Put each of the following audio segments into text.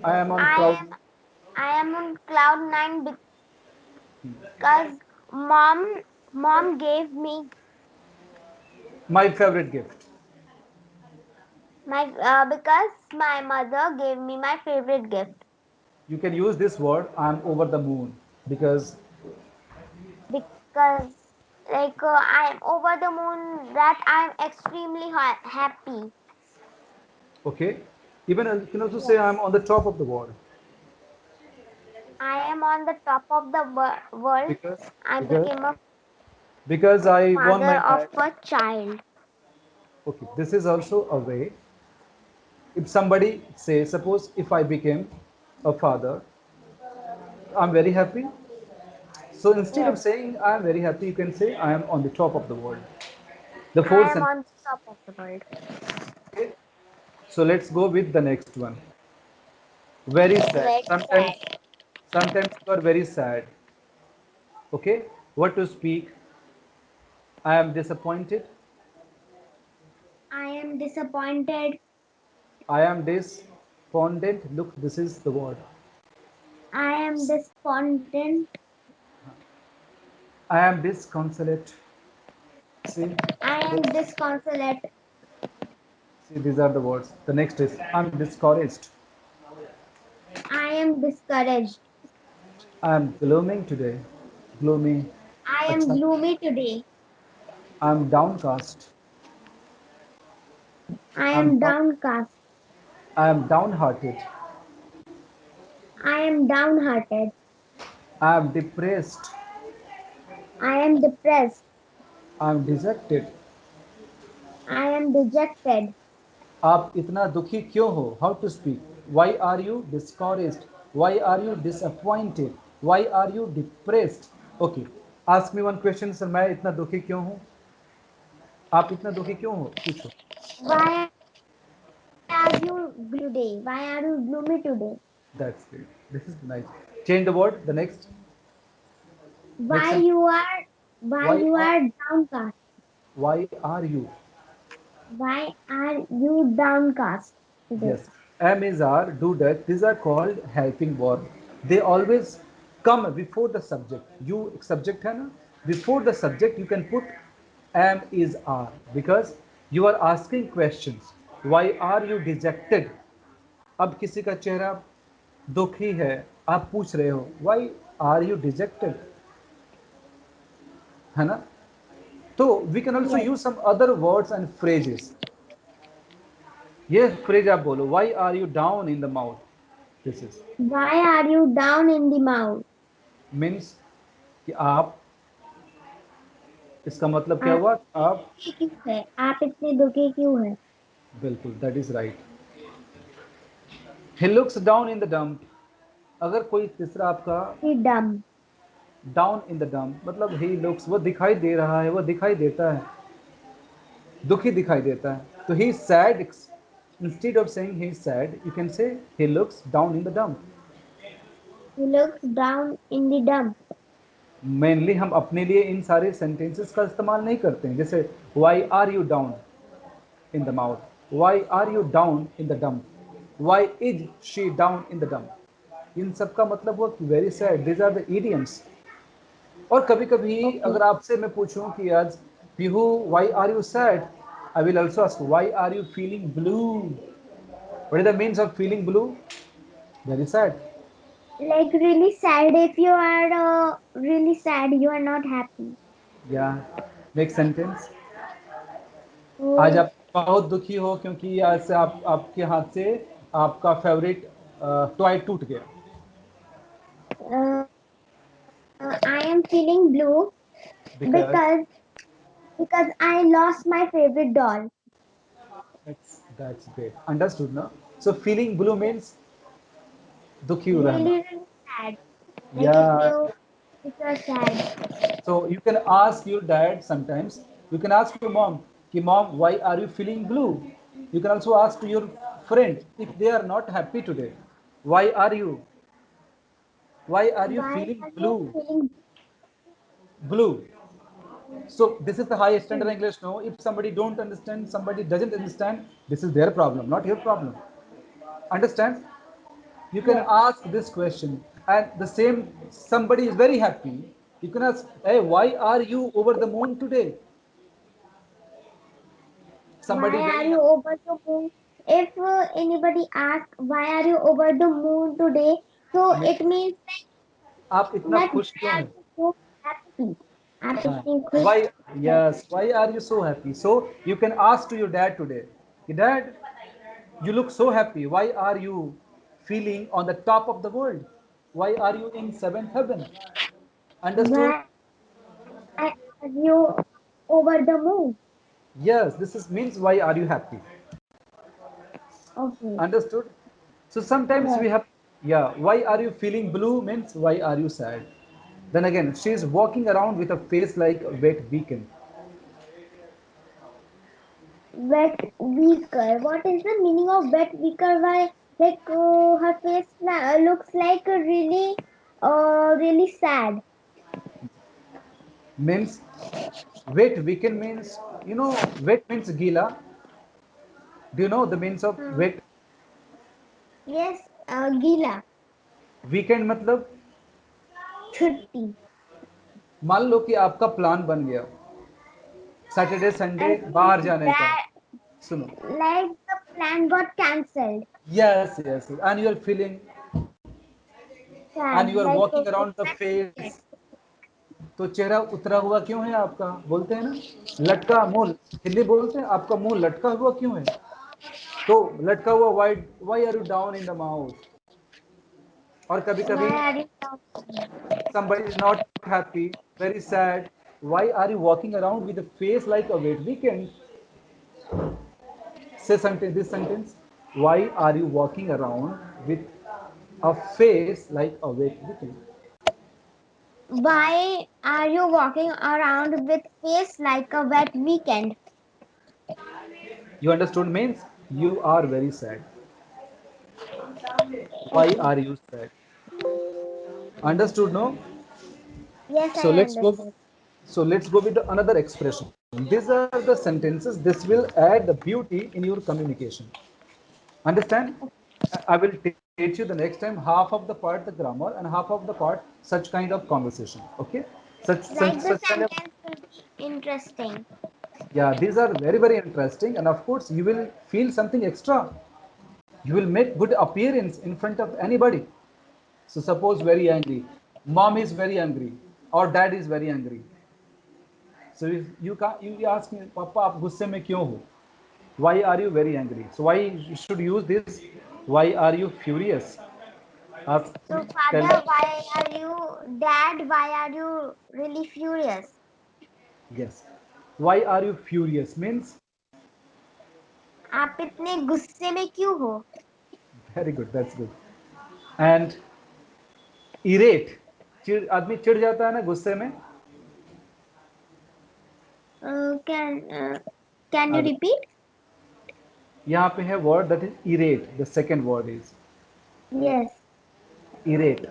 I am on I cloud. am I am on cloud nine because mom gave me My favorite gift. my because my mother gave me my favorite gift You can use this word. I'm over the moon because because I am over the moon that I am extremely happy. okay. Even you can also say I'm Yes. on the top of the world I am on the top of the world. because I because became a because I won father my of match. a child. Okay, this is also a way. If somebody say, suppose if I became a father, I'm very happy. So instead of Yes, saying I'm very happy, you can say I am on the top of the world. The I fourth am sentence. on the top of the world. Okay. So let's go with the next one. Very sad. Let's Sometimes, say sometimes you are very sad. Okay. What to speak? I am disappointed. I am disappointed. I am despondent. Look, this is the word. I am despondent. I am disconsolate. See, I am this, disconsolate. see, these are the words. The next is I'm discouraged. I am discouraged. I am glooming today. Gloomy. I am Acha. gloomy today. I am downcast. I I am am downcast. I am downhearted. I am downhearted. I am depressed. I am depressed. I am dejected. I am dejected. आप इतना दुखी क्यों हो? How to speak? Why are you discouraged? Why are you disappointed? Why are you depressed? Okay. Ask me one question, sir. मैं इतना दुखी क्यों हूँ? आप इतना दुखी क्यों हो? पूछो. Why are you gloomy today? Why are you gloomy today? That's great. This is nice. Change the word. The next. Why Next you sentence. are why Why you are are downcast? Why are you? Why are you downcast today? Yes. Am is are, do that. These are called helping verb. They always come before the subject. You subject है ना? Before the subject you can put am is are because you are asking questions. Why are you dejected? अब किसी का चेहरा दुखी है आप पूछ रहे हो why are you dejected है ना तो we can also Yes. use some other words and phrases ये phrase आप बोलो why are you down in the mouth this is Why are you down in the mouth? Means कि आप इसका मतलब क्या आप हुआ इतने आप दुखी क्यों है? आप इतने दुखी क्यों है? बिल्कुल that is right he looks down in the dump अगर कोई तीसरा आपका He dumb. Down in the dump मतलब ही लुक्स वो दिखाई दे रहा है वो दिखाई देता है दुखी दिखाई देता है तो he sad instead of saying he sad you can say he looks down in the dump He looks down in the dump. Mainly हम अपने लिए इन सारे सेंटेंसेस का इस्तेमाल नहीं करते हैं जैसे why are you down in the mouth? Why are you down in the dump? Why is she down in the dump? इन सब का मतलब वो very sad these are the idioms और कभी कभी Okay. अगर आपसे मैं पूछूं कि आज Pihu why are you sad I will also ask why are you feeling blue what is the means of feeling blue very sad Like really sad. If you are really sad, you are not happy. yeah next sentence आज So आप बहुत दुखी हो क्योंकि आज से आपके हाथ से आपका फेवरेट टॉय टूट गया I am feeling blue because because I lost my favorite doll. that's great. Understood now. So feeling blue means दुखी रहना. Really, really sad. Like Yeah. if you are sad. So you can ask your dad sometimes. You can ask your mom, कि mom, why are you feeling blue? You can also ask to your friend if they are not happy today. Why are you? Why are you Why feeling are you blue? feeling Blue. So this is the high standard blue? English. No, if somebody don't understand, somebody doesn't understand, this is their problem, not your problem. Understand? You can Yes. ask this question, and the same, somebody is very happy, you can ask, hey, why are you over the moon today? Why Somebody are very you happy. over the moon? If anybody asks why are you over the moon today, so मैं- it means आप इतना that खुश why क्यों are हैं? you so happy? आप हाँ, इतनी खुश why, हैं? yes, why are you so happy? So you can ask to your dad today, dad, you look so happy, why are you feeling on the top of the world? Why are you in seventh heaven? Understood? Why are you over the moon? Yes, this is means why are you happy? Okay. Understood? So sometimes Yes. we have, yeah, why are you feeling blue means why are you sad? Then again, she is walking around with a face like a wet beacon. Wet weaker. What is the meaning of wet weaker? Why like her face looks like really sad. Means wet weekend means, wet means gila. Do you know the means of Hmm. wet? Yes, gila. Weekend मतलब, छुट्टी. मान लो कि आपका plan बन गया Saturday Sunday And बाहर जाने का. that सुनो, like the plan got cancelled. yes, yes, and you are feeling, and Sad, you are like walking around the that face. weekend. तो चेहरा उतरा हुआ क्यों है आपका? बोलते हैं ना, लटका मुंह, हिंदी बोलते हैं, आपका मुंह लटका हुआ क्यों है? तो लटका हुआ, why are you down in the mouth? और कभी कभी Why are you talking? somebody is not happy, very sad, why are you walking around with a face like a wet weekend? Say sentence, this sentence, why are you walking around with a face like a wet weekend? Why are you walking around with face like a wet weekend? You understood means you are very sad. Why Okay. are you sad? Understood, no? Yes, So I let's go. understood. So let's go with another expression. These are the sentences. This will add the beauty in your communication. Understand? I will teach you the next time half of the part the grammar and half of the part such kind of conversation. Okay? Like the Such kind of, sentence will be interesting. yeah. These are very very interesting, and of course you will feel something extra. You will make good appearance in front of anybody. So suppose very angry, mom is very angry, or dad is very angry. So if you ask me, Papa, आप गुस्से में क्यों हो? Why are you very angry? So why you should use this? Why are you furious? Ask, So, tell, father, why are you, dad, why are you really furious? yes. Why are you furious? Means आप इतने गुस्से में क्यों हो? very good. That's good. And irate, चिड़, आदमी चिढ़ जाता है ना गुस्से में. Can you repeat? यहाँ पे है word that is irate. The second word is Yes. irate.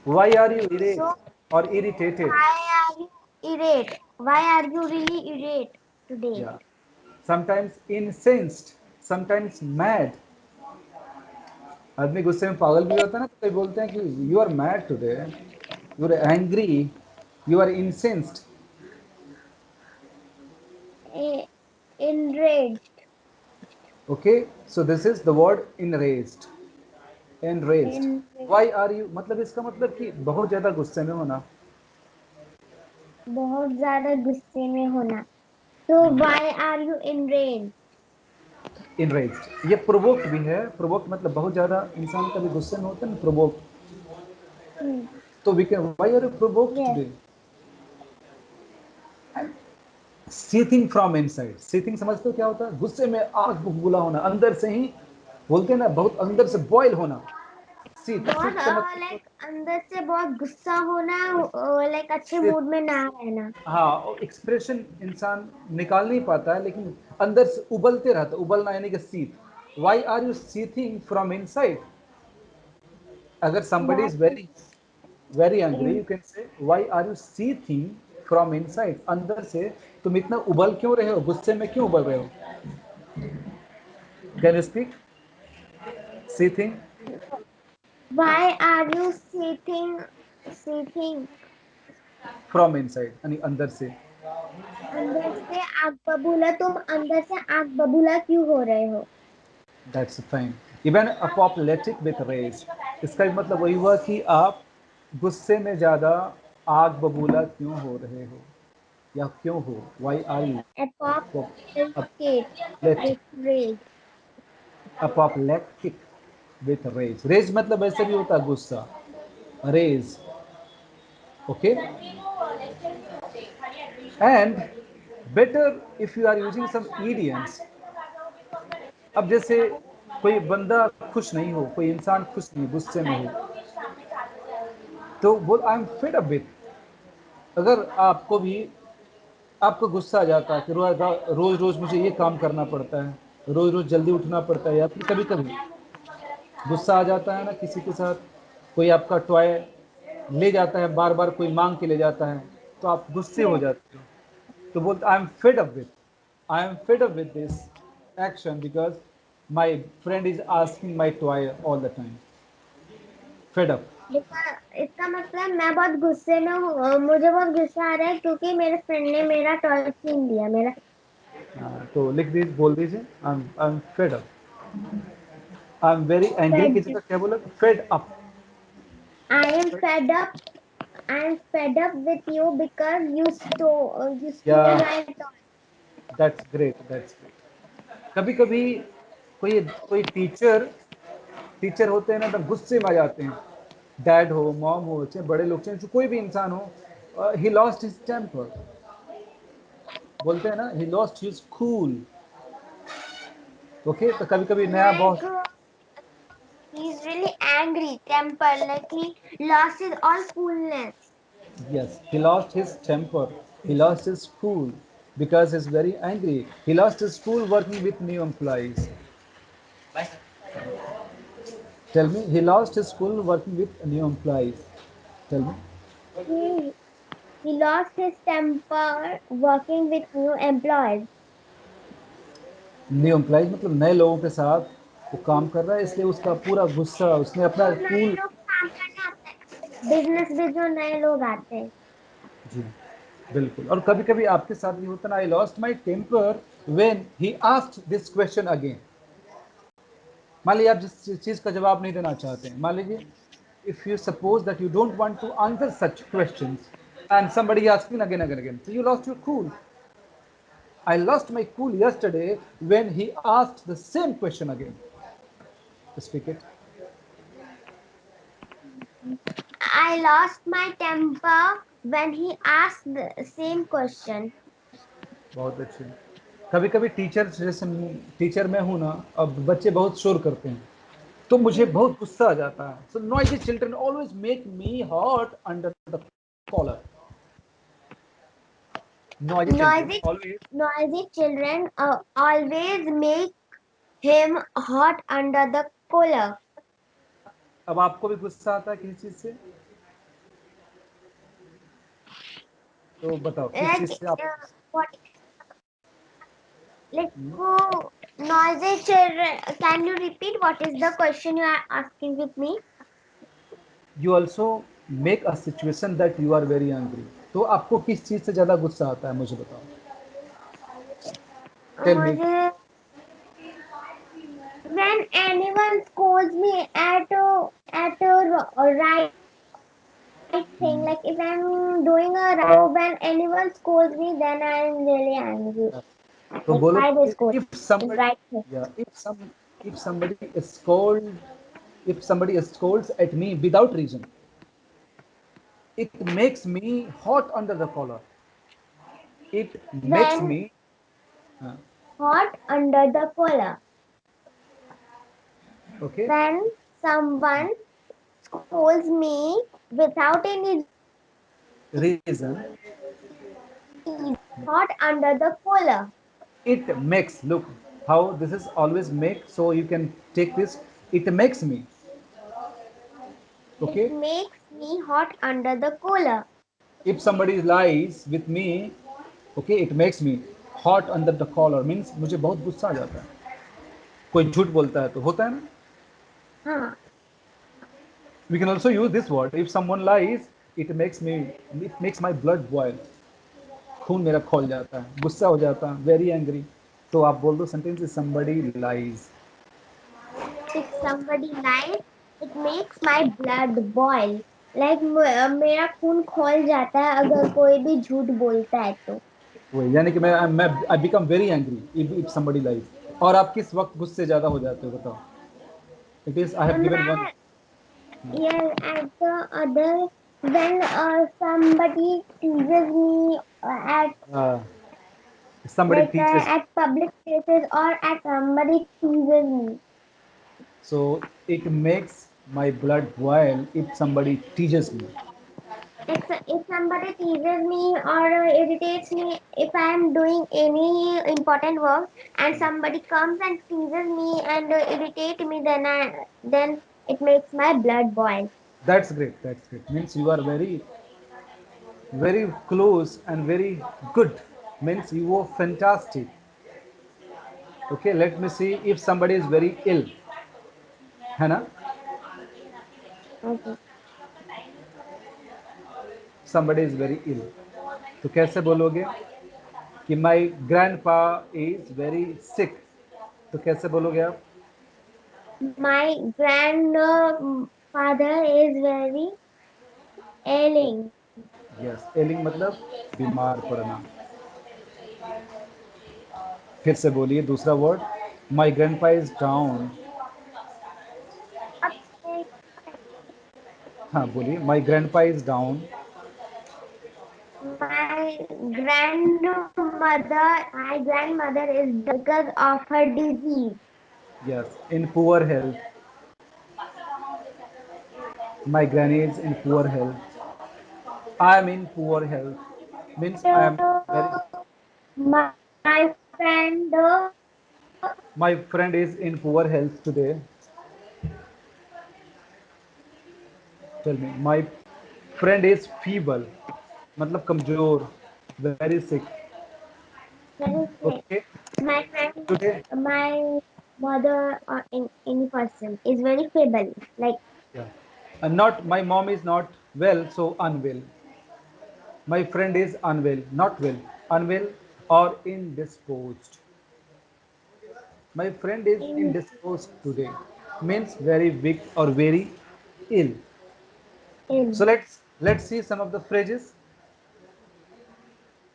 Why are you irate So, or irritated? why are you irate? Why are you really irate today? Yeah. Sometimes incensed, sometimes mad. आदमी गुस्से में पागल भी होता है ना, तो कई बोलते हैं कि you are mad today, you are angry, you are incensed. Enraged. Okay, so this is the word enraged. enraged. Enraged. Why are you मतलब इसका मतलब कि बहुत ज्यादा गुस्से में होना. बहुत ज्यादा गुस्से में होना. So, why are you enraged? enraged ये प्रोवोक्ड भी है. प्रोवोक्ड मतलब बहुत ज्यादा इंसान कभी गुस्से में होता है ना, प्रोवोक्ड. Hmm. तो we can, why are you provoked Yes. Today? Seething from inside. Seething समझते हो क्या होता है? गुस्से में आग बुलबुला होना, अंदर से ही बोलते हैं ना, बहुत अंदर से बॉयल होना. सीथ, बहुत सीथ का मतलब, लाइक अंदर से बहुत गुस्सा होना, लाइक अच्छे सीथ, मूड में ना रहना. हाँ, एक्सप्रेशन इंसान निकाल नहीं पाता है, लेकिन अंदर से उबलते रहता. उबलना यानी कि seethe. Why are you seething from inside? अगर somebody Why is very angry, in you can say why are you seething from inside? अंदर से तुम इतना उबल क्यों रहे हो? गुस्से में क्यों उबल रहे हो? Can you speak? Seething. Why are you sitting from inside यानी अंदर से. अंदर से आग बबूला? तुम अंदर से आग बबूला क्यों हो रहे हो? That's fine. Even apoplectic with rage, इसका भी मतलब वही हुआ कि आप गुस्से में ज़्यादा आग बबूला क्यों हो रहे हो या क्यों हो. Why are you Apocalyptic with rage. Apoplectic with rage. Rage मतलब ऐसे भी होता है गुस्सा. Rage. Okay. And better if you are using some idioms. अब जैसे कोई बंदा खुश नहीं हो, कोई इंसान खुश नहीं, गुस्से में हो, तो बोल I am fed up with. अगर आपको भी आपको गुस्सा आ जाता है कि रोज रोज मुझे ये काम करना पड़ता है, रोज रोज जल्दी उठना पड़ता है, या फिर कभी कभी गुस्सा आ जाता है ना किसी के साथ, कोई आपका टॉय ले जाता है, बार बार कोई मांग के ले जाता है, तो आप गुस्से हो Yes. जाते हो. तो बोलते I am fed up with this action because my friend is asking my toy all the time. Fed up. इसका मतलब मैं बहुत गुस्से में हूँ, मुझे बहुत गुस्सा आ रहा है क्योंकि मेरे फ्रेंड ने मेरा टॉय छीन लिया मेरा। तो लिख दीजिए, बोल दीजिए I am fed up. I am very angry की Fed. जगह क्या बोला? Fed up. I am fed up. I am fed up with you because you या stole my toy. That's great, that's great. कभी कभी कोई कोई टीचर होते हैं ना, तो गुस्से में आ जाते हैं. डैड हो, मॉम हो, चाहे बड़े लोग, चाहे कोई भी इंसान हो, ही लॉस्ट हिज टेम्पर. बोलते हैं ना, he lost his cool. Okay. तो कभी कभी नया Like boss. he's really angry, temper, like he lost his all coolness. Yes, he lost his temper. He lost his cool because he's very angry. He lost his cool working with new employees. Tell me, he lost his cool working with new employees. Tell me. He he lost his temper working with new employees. New employees मतलब नए लोगों के साथ वो काम कर रहा है, इसलिए उसका पूरा गुस्सा, उसने अपना जो नए कूल. लोग काम करने आते हैं, बिजनेस में जो नए लोग आते हैं। जी बिल्कुल. और कभी कभी आपके साथ भी होता ना, I lost my temper when he asked this question again. मान लीजिए आप जिस चीज का जवाब नहीं देना चाहते हैं, मान लीजिए if you suppose that you don't want to answer such questions and somebody asking again and again, so you lost your cool. I lost my cool yesterday when he asked the same question again. Speak it. I lost my temper when he asked the same question. बहुत अच्छे. कभी कभी teacher, जैसे teacher मैं हूं ना, अब बच्चे बहुत शोर करते हैं, तो मुझे बहुत गुस्सा आ जाता है. So noisy children always make me hot under the collar. Noisy children Noisy, always. noisy children always make him hot under the collar. अब आपको भी गुस्सा आता है किसी चीज से, तो बताओ किस चीज Like से आप. what? Like who? Noisy children. Can you repeat what is the question you are asking with me? You also make a situation that you are very angry. तो आपको किस चीज से ज्यादा गुस्सा आता है, मुझे बताओ. Tell me. मुझे when anyone scolds me at a right thing, like if I'm doing a right, when anyone scolds me, then I'm really angry. तो Like बोलो why they scold if is somebody, right thing. yeah, if somebody is scold, if somebody scolds at me without reason, it makes me hot under the collar. It makes When me uh, hot under the collar. okay. When someone scolds me without any Reason. reason, hot under the collar. It makes, look how this is always make, so you can take this. It makes me. It Okay. makes me hot under the collar. If somebody lies with me, okay, it makes me hot under the collar, means मुझे बहुत गुस्सा आ जाता है. कोई झूठ बोलता है तो होता है ना. हाँ. We can also use this word. If someone lies, it makes my blood boil. खून मेरा खोल जाता है, गुस्सा हो जाता है, very angry. तो आप बोल दो sentence is somebody lies. If somebody lies, it makes my blood boil. Like मेरा खून खौल जाता है अगर कोई भी झूठ बोलता है तो. वही यानी कि मैं I become very angry if somebody lies. और आप किस वक्त गुस्से ज्यादा हो जाते हो बताओ? It is I have given one. मैं, yeah, at the other, when somebody teases me at Somebody teaches. at public places, or at somebody teases me. So it makes my blood boil if somebody teaches me. If somebody teases me or irritates me, if I am doing any important work and somebody comes and teases me and irritate me, then it makes my blood boil. That's great. That's great. Means you are very, very close and very good. Means you are fantastic. Okay, let me see if somebody is very ill. है ना? Okay. Somebody is very ill. तो कैसे बोलोगे कि my grandpa is very sick? तो कैसे बोलोगे आप? My grandfather is very ailing. Yes, ailing मतलब बीमार पड़ना. फिर से बोलिए दूसरा word. My grandpa is down. Upset. हाँ बोलिए. My grandpa is down. My grandmother is because of her disease. Yes, in poor health. My granny is in poor health. I am in poor health. Means I am very. My friend, My friend is in poor health today. Tell me. My friend is feeble. मतलब कमजोर. Very sick. very sick. Okay. My friend, Today. my mother, or any person is very feeble. Like, Yeah. And not my mom is not well, so unwell. My friend is unwell, not well, unwell or indisposed. My friend is in, indisposed today. Means very weak or very ill. So in. let's see some of the phrases.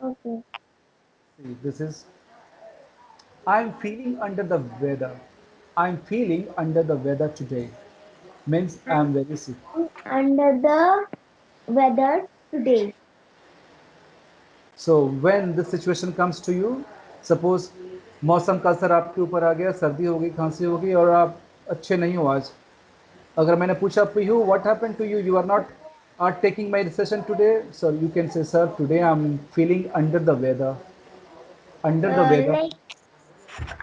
Okay. See, this is I'm feeling under the weather. I'm feeling under the weather today. Means I'm I'm very sick. under the weather today. So when the situation comes to you, suppose मौसम का असर आपके ऊपर आ गया, सर्दी हो गई, खांसी हो गई और आप अच्छे नहीं हो आज. अगर मैंने पूछा Piyu what happened to you, you are not are taking my session today, so you can say sir today I'm feeling under the weather. Under the weather. Like,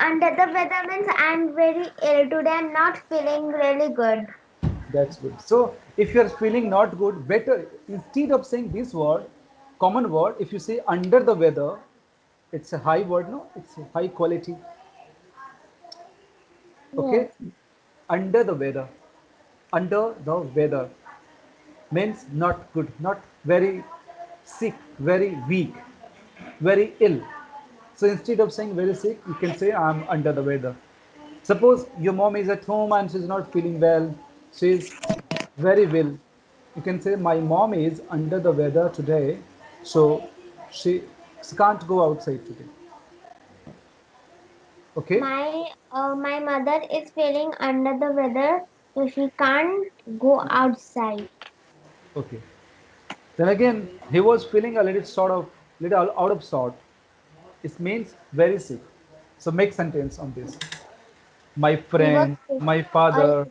under the weather means I'm very ill today. I'm not feeling really good. That's good. So if you are feeling not good, better instead of saying this word, common word, if you say under the weather, it's a high word, no? It's a high quality. Okay? Yes. Under the weather. Under the weather means not good, not very sick, very weak, very ill. So instead of saying very sick, you can say I'm under the weather. Suppose your mom is at home and she's not feeling well, she's very ill. You can say my mom is under the weather today, so she, she can't go outside today. Okay? My mother is feeling under the weather, so she can't go outside. Okay. Then again, he was feeling a little sort of little out of sort. It means very sick. So make sentence on this. My He was friend, sick. my Uh, father,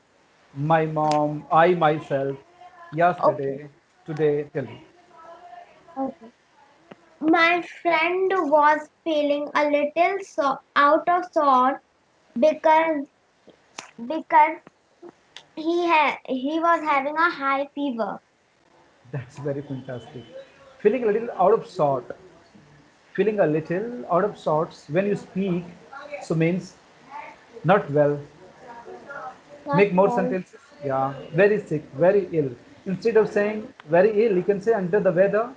my mom, I myself, okay, yesterday, today, tell me. okay. My friend was feeling a little out of sort because because he was having a high fever. That's very fantastic. Feeling a little out of sort. Feeling a little out of sorts when you speak, so means not well. Not Make more well. sentences. Yeah, very sick, very ill. Instead of saying very ill, you can say under the weather,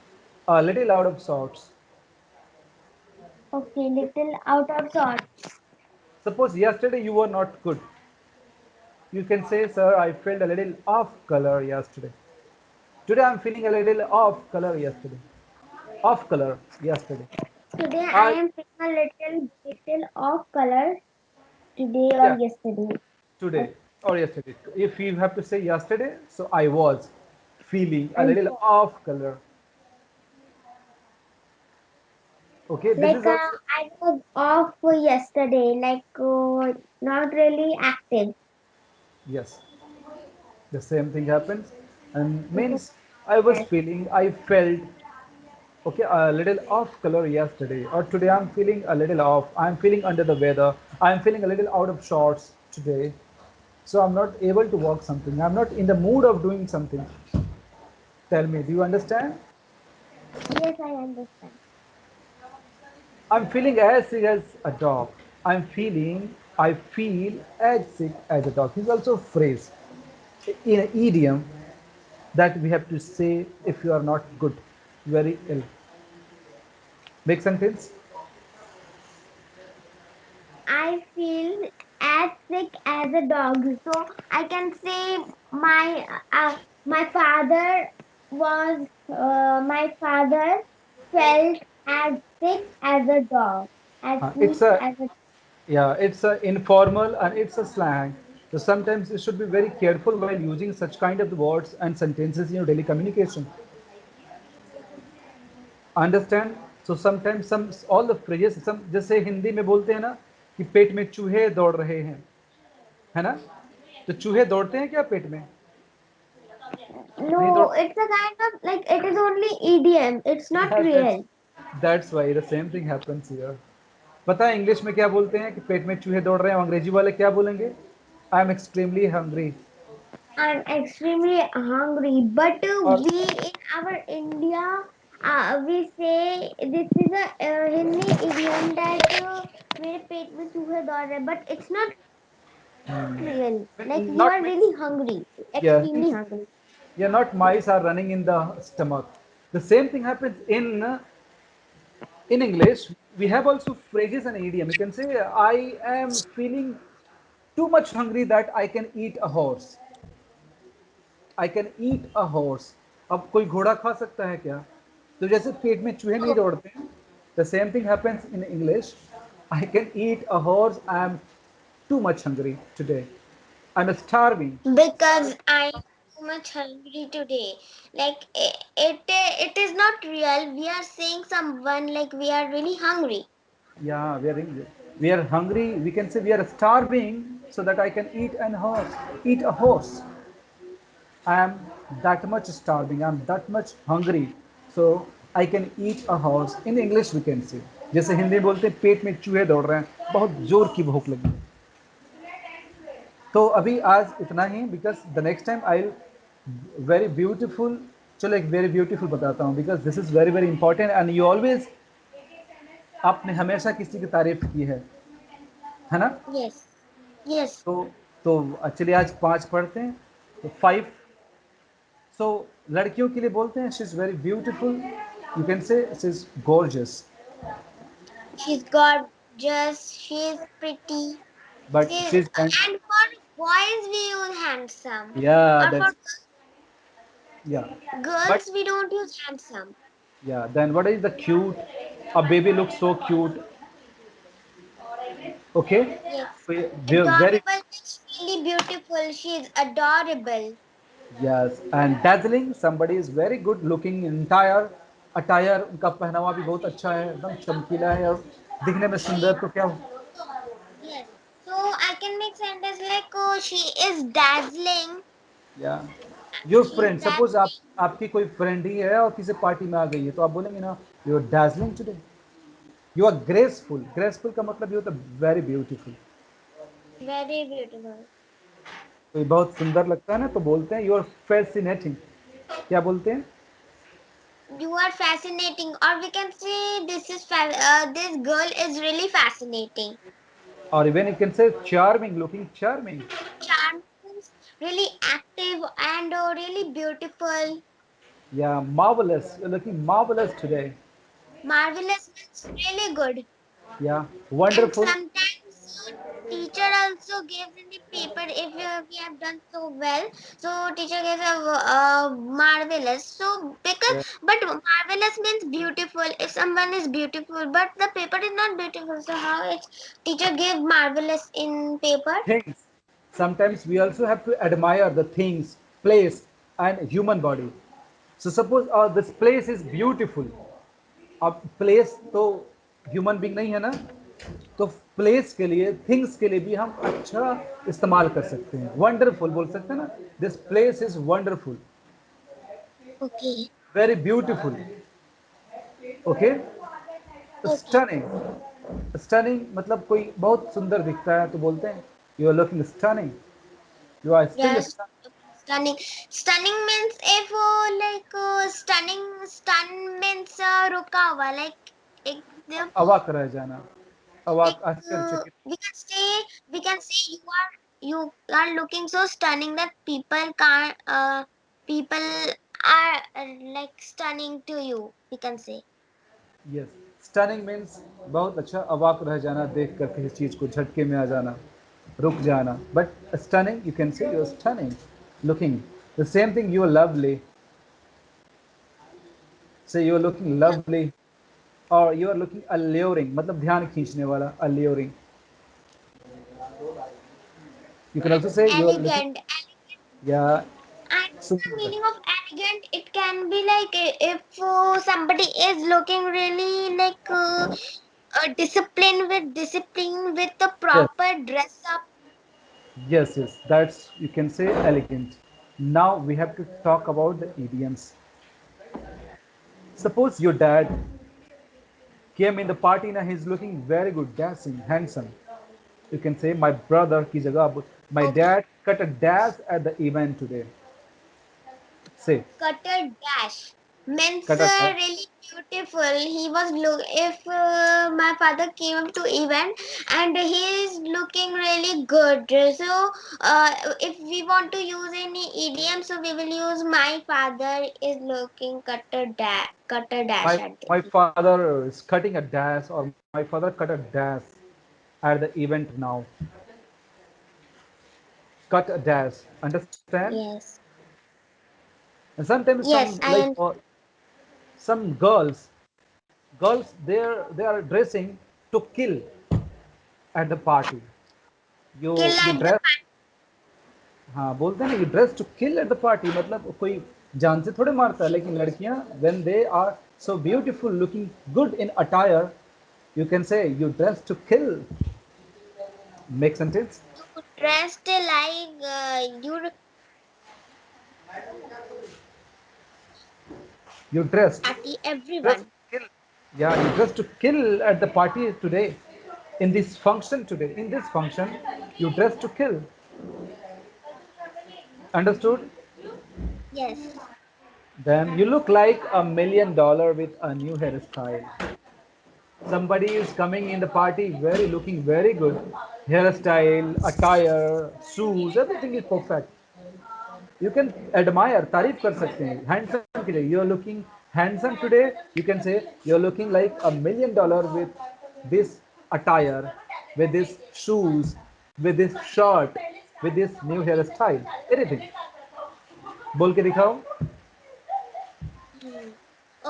a little out of sorts. Okay, little out of sorts. Suppose yesterday you were not good. You can say, sir, I felt a little off color yesterday. Today I'm feeling a little off color yesterday. Off color yesterday. Today I I am feeling a little off color today or Yeah, yesterday. today or yesterday. If you have to say yesterday, so I was feeling a I little off color. Okay, this is like also I was off yesterday, like not really active. yes, the same thing happens, and Okay. means I was Yes. feeling, I felt okay a little off color yesterday, or today I'm feeling a little off. I'm feeling under the weather. I'm feeling a little out of sorts today, so I'm not able to work something. I'm not in the mood of doing something. Tell me, do you understand? Yes, I understand. I'm feeling as sick as a dog. I feel as sick as a dog. This is also a phrase in an idiom that we have to say if you are not good, very ill. Make sentence? I feel as sick as a dog. So I can say my my father my father felt as sick as a dog. As It's sick a as a Yeah, it's a informal and it's a slang. So sometimes you should be very careful while using such kind of words and sentences in your daily communication. Understand? So sometimes some all the phrases some जैसे हिंदी में बोलते हैं ना कि पेट में चूहे दौड़ रहे हैं, है ना? तो चूहे दौड़ते हैं क्या पेट में? नहीं दौड़ no, it's a kind of like it is only idiom. It's not Yeah, real. that's why the same thing happens here. पता है इंग्लिश में क्या बोलते हैं कि पेट में चूहे दौड़ रहे हैं, अंग्रेजी वाले क्या बोलेंगे? I am extremely hungry. I'm extremely hungry. But और we in our India, we say this is a Hindi idiom that मेरे पेट में चूहे दौड़ रहे हैं. But it's not real. Like you are really hungry, not means extremely hungry. yeah, yeah, not mice are running in the stomach. The same thing happens in English. We have also phrases and idiom. You can say, I am feeling too much hungry that I can eat a horse. I can eat a horse. अब कोई घोड़ा खा सकता है क्या? तो जैसे पेट में चूहे नहीं दौड़ते हैं, the same thing happens in English. I can eat a horse. I am too much hungry today. I'm starving. Because I'm too much hungry today. Like it is not real. We are saying someone like we are really hungry. Yeah, we are hungry. We can say we are starving so that I can eat a horse. I am that much starving. I am that much hungry. So I can eat a horse. In English we can say. जैसे हिंदी में बोलते हैं पेट में चूहे दौड़ रहे हैं, बहुत जोर की भूख लगी है. तो अभी आज इतना ही because the next time I very beautiful. चलो एक वेरी ब्यूटीफुल बताता हूँ because this is very very important and you always आपने हमेशा किसी की तारीफ की है ना? Yes. Yes. तो तो चलिए आज 5 पढ़ते हैं. तो 5. सो लड़कियों के लिए बोलते हैं she is very beautiful. You can say she is gorgeous. She's gorgeous. She's pretty. But She's she is and for boys we use handsome. या Or for दैट्स या but girls we don't use handsome. या then what is the cute? A baby looks so cute. Okay. Yes. Very Adorable is really beautiful. She is adorable. Yes and dazzling somebody is very good looking entire attire. उनका पहनावा भी बहुत अच्छा है, एकदम चमकीला है और दिखने में सुंदर. She तो क्या yes. So I can make sentence like oh she is dazzling. या your She is friend suppose आप dazzling. आपकी कोई फ्रेंड ही है और किसी पार्टी में आ गई है तो आप बोलेंगे ना you are dazzling today. You are graceful. Graceful का मतलब ये होता है वेरी ब्यूटीफुल. Very beautiful. तो ये बहुत सुंदर लगता है ना, तो बोलते हैं यू आर फैसिनेटिंग. क्या बोलते हैं? You are fascinating, or we can say this girl is really fascinating. और इवन यू कैन से charming, looking charming. Charming means really active and really beautiful. Yeah, marvelous. You're looking marvelous today. Marvelous means really good. Yeah, And wonderful. sometimes teacher also gives in the paper if we have done so well. So teacher gives a marvelous. So because Yeah. but marvelous means beautiful. If someone is beautiful, but the paper is not beautiful, so how it's teacher give marvelous in paper? Things. Sometimes we also have to admire the things, place, and human body. So suppose this place is beautiful. अब place तो human being नहीं है ना, तो place के लिए things के लिए भी हम अच्छा इस्तेमाल कर सकते हैं, वंडरफुल बोल सकते हैं ना, this place is wonderful, Okay. Very beautiful. Okay, Okay. Stunning. Stunning मतलब कोई बहुत सुंदर दिखता है तो बोलते हैं you are looking stunning, you are still Yes. Stunning. Stunning means if stunning stun means रुका हुआ एकदम अवाक रह जाना, एक अवाक आश्चर्यचकित. we can say you are looking so stunning that people can't people are like stunning to you, we can say. Yes, stunning means बहुत अच्छा, अवाक रह जाना, देख कर किसी चीज को झटके में आ जाना, रुक जाना. But stunning you can say you are stunning, looking the same thing, you are lovely, say you are looking lovely, और यू आर लुकिंग alluring, मतलब ध्यान खींचने वाला, alluring. You can also say you are looking, Elegant. yeah, And the सुंदर. meaning of elegant, it can be like if somebody is looking really discipline with the Yes, proper dress up. yes, that's, you can say elegant. Now we have to talk about the idioms. Suppose your dad came in the party and he's looking very good, dashing, handsome. You can say my brother ki jagah my Okay. dad cut a dash at the event today. Say Cutter dash means cut a dash. really beautiful. He was look if my father came up to event and he is looking really good. So if we want to use any idiom, so we will use my father is looking cutter dash My at the my event. father is cutting a dash, or my father cut a dash at the event now. Cut a dash. Understand? Yes. And sometimes some Yes, like and some girls they are dressing to kill at the party. kill You at the dress, हाँ बोलते हैं ना, you dress to kill at the party, मतलब कोई जान से थोड़े मारता है, लेकिन लड़कियां when they are so beautiful, looking good in attire, you can say you dress to kill. Make sentence. you dressed like you You dressed party dress everyone. to kill. Yeah, you dress to kill at the party today, in this function today, in this function you dress to kill. Understood? Yes. Then you look like $1 million with a new hairstyle. Somebody is coming in the party very looking very good, hairstyle, attire, shoes, everything is perfect. You can admire, तारीफ कर सकते हैं, handsome के लिए, you are looking handsome today, you can say you are looking like $1 million with this attire, with this shoes, with this shirt, with this new hairstyle, anything. बोल के दिखाओ. Hmm.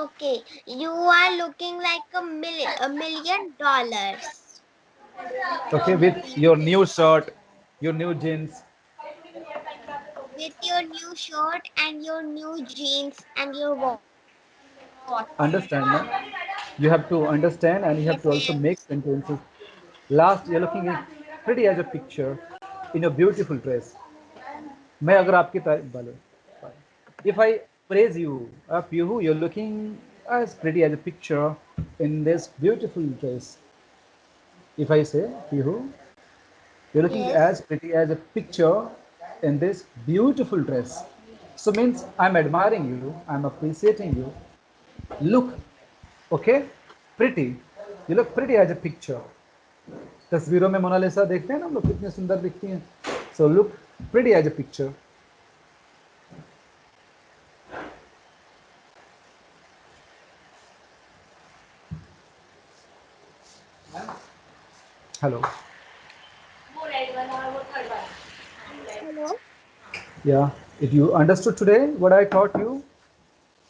Okay, you are looking like $1 million Okay, with your new shirt, your new jeans. with your new shirt and your new jeans and your watch. Understand, no? You have to understand and you Yes, have to I also make understand. sentences. Last, you're looking pretty as a picture in a beautiful dress. मैं अगर आपकी तारीफ बोलो, if I praise you, Pihu, you're looking as pretty as a picture in this beautiful dress. If I say, Pihu, you're looking Yes. as pretty as a picture in this beautiful dress. So means I'm admiring you, I'm appreciating you. Look, okay, pretty. You look pretty as a picture. तस्वीरों में Mona Lisa देखते हैं ना हम लोग, कितनी सुंदर दिखती हैं. So look pretty as a picture. Hello. Hello. Yeah. If you understood today what I taught you,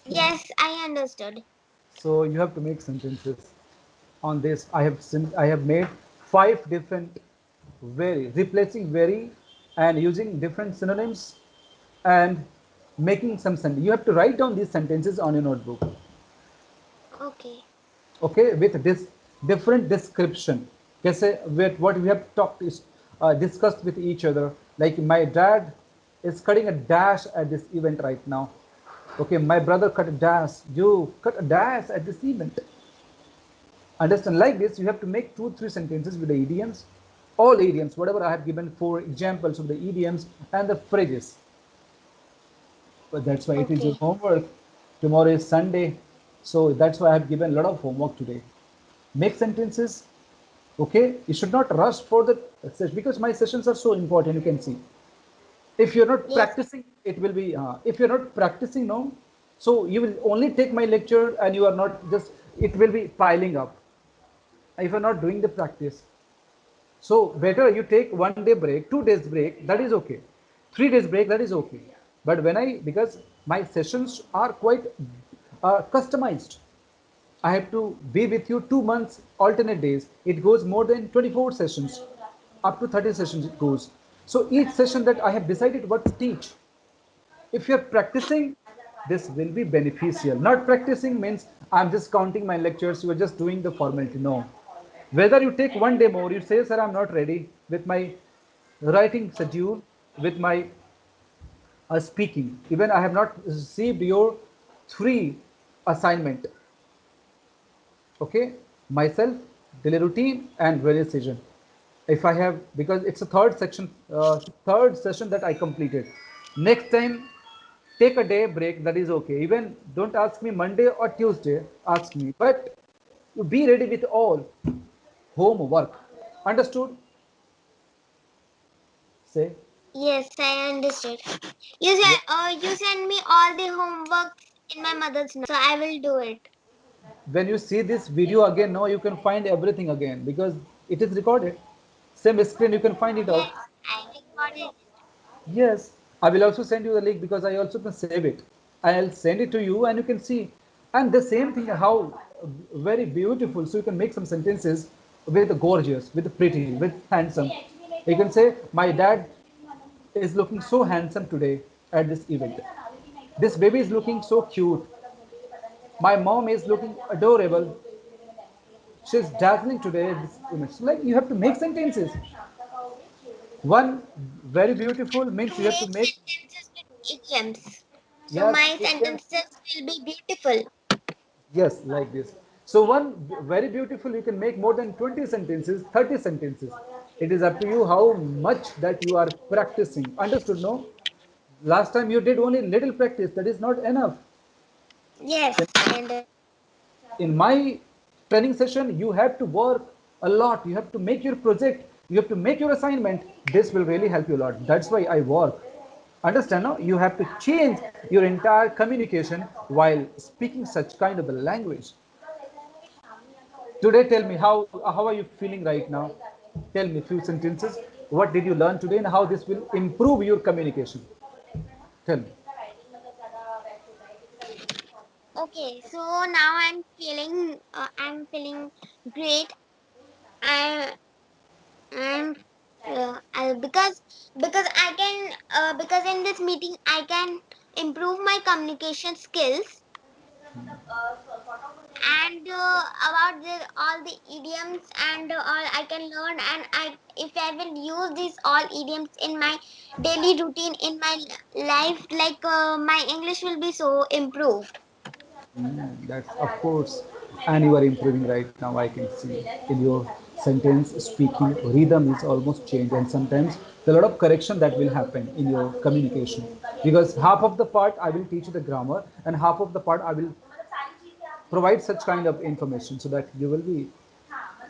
Yes, I understood. so you have to make sentences on this. I have made five different very replacing very and using different synonyms and making some sentence. You have to write down these sentences on your notebook. Okay. Okay, with this different description. कैसे with what we have talked is discussed with each other. Like my dad is cutting a dash at this event right now. Okay, my brother cut a dash. You cut a dash at this event. Understand? Like this, you have to make 2 3 sentences with the idioms, all idioms. Whatever I have given 4 examples of the idioms and the phrases. But that's why it is your Okay. homework. Tomorrow is Sunday, so that's why I have given a lot of homework today. Make sentences. Okay, you should not rush for the session because my sessions are so important. You can see if you're not Yes. practicing, it will be if you're not practicing, no, so you will only take my lecture and you are not just, it will be piling up if you're not doing the practice. So better you take 1 day break, 2 days break, that is okay. 3 days break, that is okay. But when I, because my sessions are quite customized, I have to be with you 2 months, alternate days. It goes more than 24 sessions, up to 30 sessions it goes. So each session that I have decided what to teach. If you're practicing, this will be beneficial. Not practicing means I'm just counting my lectures, you are just doing the formality. No. Whether you take 1 day more, you say, sir, I'm not ready with my writing schedule, with my speaking. Even I have not received your 3 assignment. Okay, myself, daily routine and various session. If I have, because it's a third session that I completed. Next time, take a day break, that is okay. Even don't ask me Monday or Tuesday, ask me, but you be ready with all homework. Understood? Say. Yes, I understood. Yeah. You send me all the homework in my mother's note, so I will do it. When you see this video again, now you can find everything again because it is recorded. Same screen, you can find it out. Yes, I recorded it. Yes, I will also send you the link because I also can save it. I'll send it to you and you can see. And the same thing, how very beautiful. So you can make some sentences with gorgeous, with pretty, with handsome. You can say, my dad is looking so handsome today at this event. This baby is looking so cute. My mom is looking adorable. She's dazzling today at this image. Like you have to make sentences. One very beautiful means To you have to make make, sentences with idioms. So yes, my idioms. sentences will be beautiful. Yes, like this. So one very beautiful, you can make more than 20 sentences, 30 sentences. It is up to you how much that you are practicing. Understood, no? Last time you did only little practice, that is not enough. Yes, I understood. In my training session, you have to work a lot. You have to make your project, you have to make your assignment. This will really help you a lot. That's why I work. Understand, no? You have to change your entire communication while speaking such kind of a language. Today, tell me how are you feeling right now? Tell me few sentences. What did you learn today, and how this will improve your communication? Tell me. Okay, so now I'm feeling great. I I'm because I can because in this meeting I can improve my communication skills and about all the idioms and all I can learn, and I if I will use these all idioms in my daily routine in my life, like my English will be so improved. That's of course, and you are improving right now. I can see in your sentence speaking rhythm is almost changed, and sometimes there are a lot of correction that will happen in your communication because half of the part I will teach you the grammar, and half of the part I will provide such kind of information so that you will be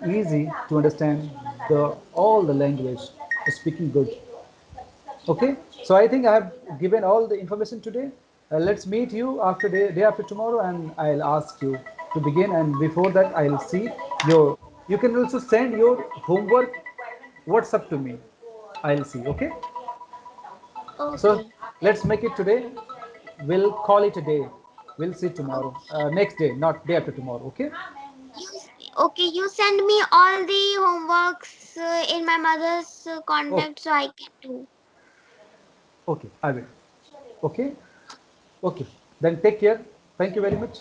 easy to understand the all the language speaking good. Okay, so I think I have given all the information today. Let's meet you day after tomorrow, and I'll ask you to begin. And before that, I'll see your You can also send your homework WhatsApp to me. I'll see. Okay. So Okay. let's make it today. We'll call it a day. We'll see tomorrow. Next day, not day after tomorrow. Okay. You, okay, you send me all the homeworks in my mother's Oh, contact so I can do. okay. I will. Okay. Okay. Then take care. Thank you very much.